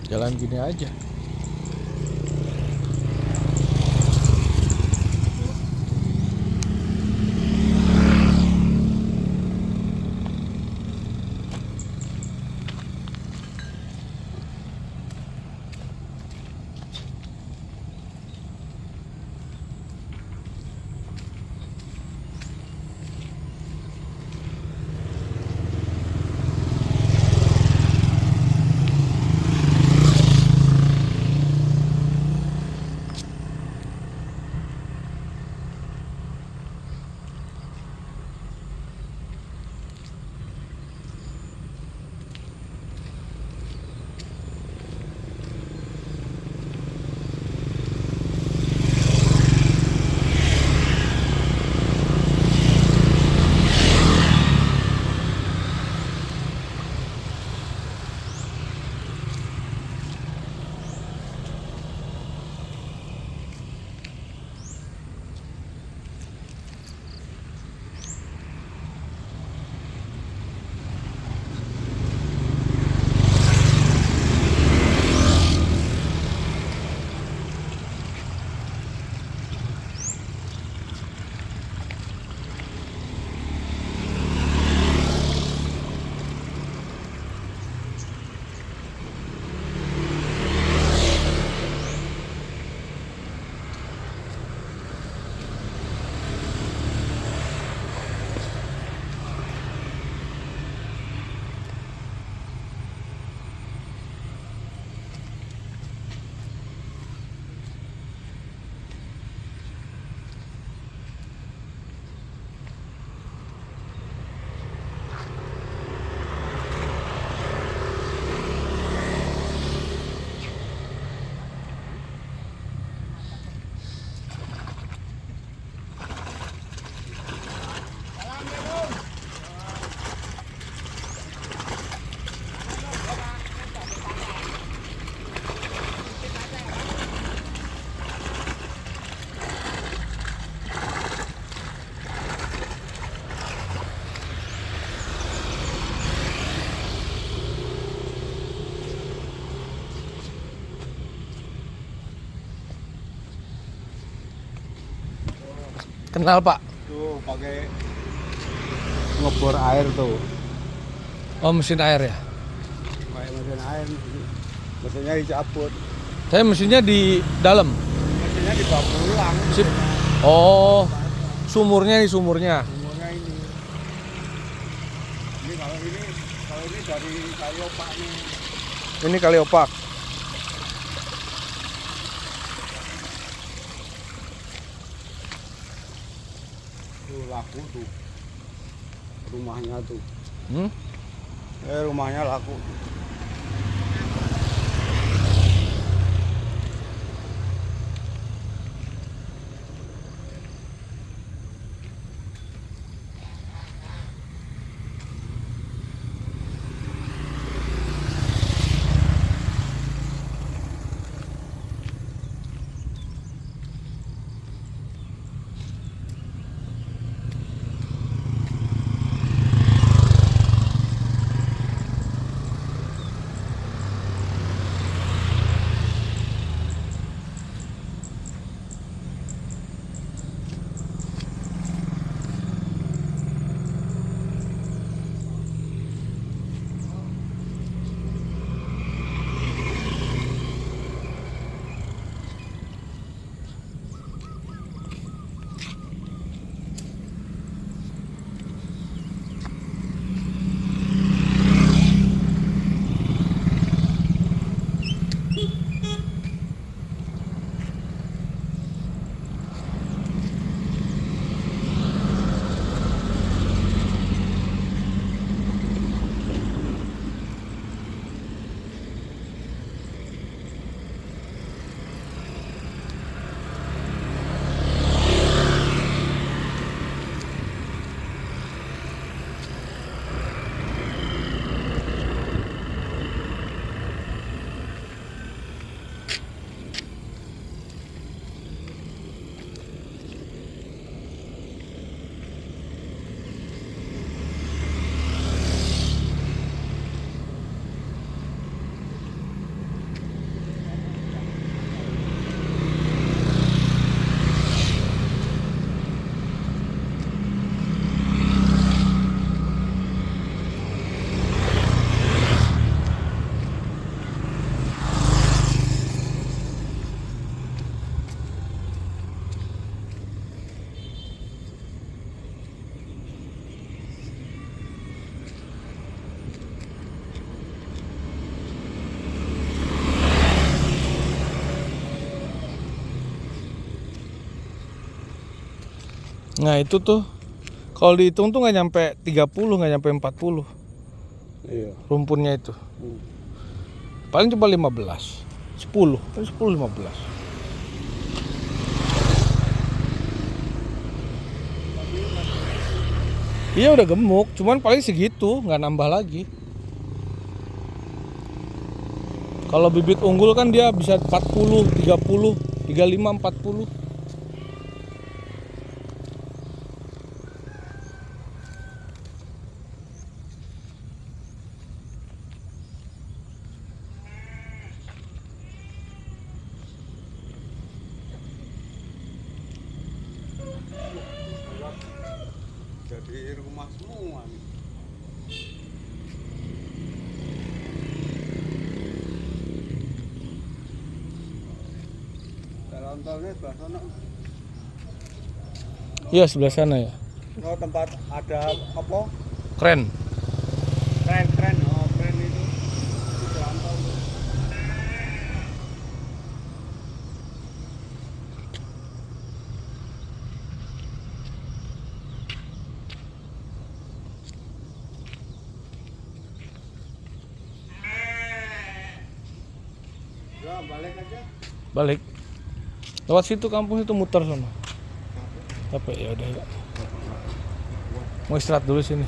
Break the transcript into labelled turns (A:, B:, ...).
A: Jalan gini aja. Kenal Pak?
B: Tuh pakai ngebor air tuh.
A: Oh, mesin air ya?
B: Pakai mesin air, mesinnya dicabut.
A: Saya mesinnya di dalam.
B: Mesinnya dibawa pulang.
A: Sip. Oh, sumurnya nih sumurnya.
B: Sumurnya ini. Kalau ini dari kayu opak nih.
A: Ini kali opak.
B: Tuh laku tuh. Rumahnya tuh.
A: Hmm?
B: Rumahnya laku.
A: Nah itu tuh kalau dihitung tuh nggak nyampe 30, nggak nyampe 40
B: Iya.
A: rumputnya itu.
B: Hmm.
A: Paling cuma 15, 10, kan 10 15. Iya udah gemuk, cuman paling segitu, nggak nambah lagi. Kalau bibit unggul kan dia bisa 40, 30, 35, 40.
B: Jadi rumah semua nih. Jalan-jalannya sebelah sana.
A: Iya sebelah sana ya.
B: Oh, tempat ada apa?
A: Keren.
B: Keren. Oh, keren itu. Di jalan tol tuh. Ya, balik aja.
A: Balik. Lewat situ kampung itu muter sana. Capek ya udah ya. Mau istirahat dulu sini.